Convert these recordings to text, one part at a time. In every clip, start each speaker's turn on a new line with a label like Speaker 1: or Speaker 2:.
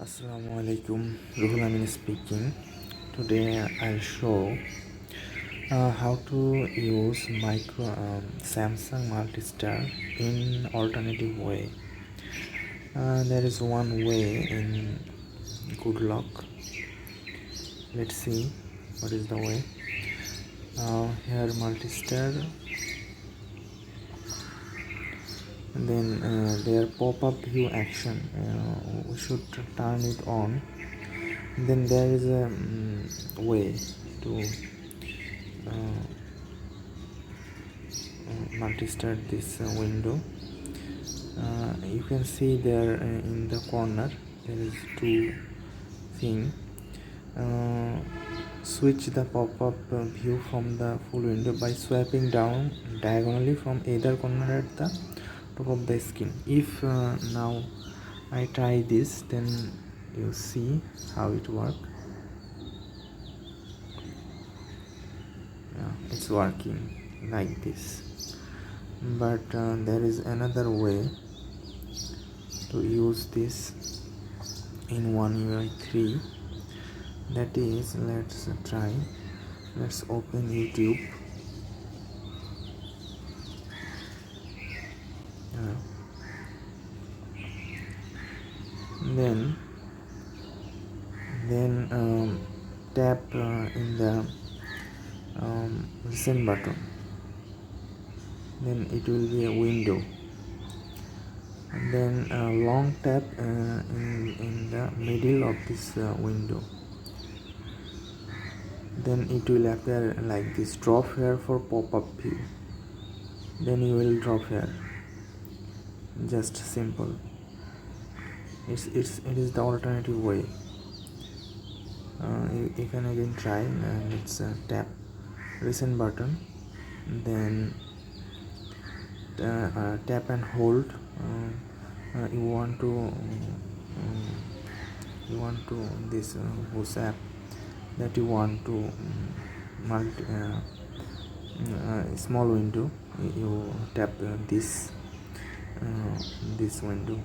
Speaker 1: Assalamu alaikum, Ruhul Amin speaking. Today I'll show how to use Samsung Multistar in alternative way. There is one way in good luck. Let's see what is the way. Here Multistar, and then their pop-up view action. We should turn it on. Then there is a way to multi-start this window. You can see there in the corner there is two thing. Switch the pop-up view from the full window by swiping down diagonally from either corner at the top of the screen. If now I try this, then you see how it works. It's working like this, but there is another way to use this in One UI 3. That is, let's open YouTube. Then tap in the listen button. Then it will be a window, and then long tap in the middle of this window. Then it will appear like this: drop here for pop-up view. Then you will drop here. Just simple. It is the alternative way. You can again try. Let's tap listen button, then tap and hold. You want to this whose app that you want to small window. You tap this window,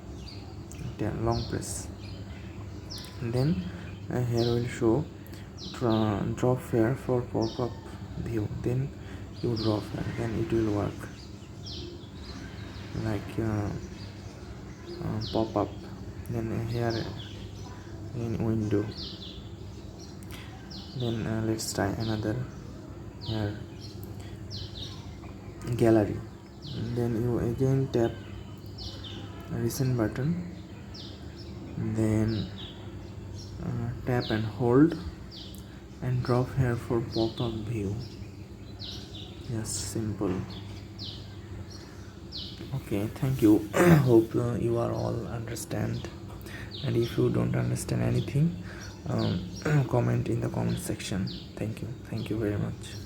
Speaker 1: long press, and then here will show drop here for pop-up view. Then you drop here, then it will work like pop-up. Then here in window. Then let's try another. Here gallery. Then you again tap listen button, then tap and hold and drop here for pop-up view. Just simple. Okay, thank you. Hope you are all understand, and if you don't understand anything, comment in the comment section. Thank you very much.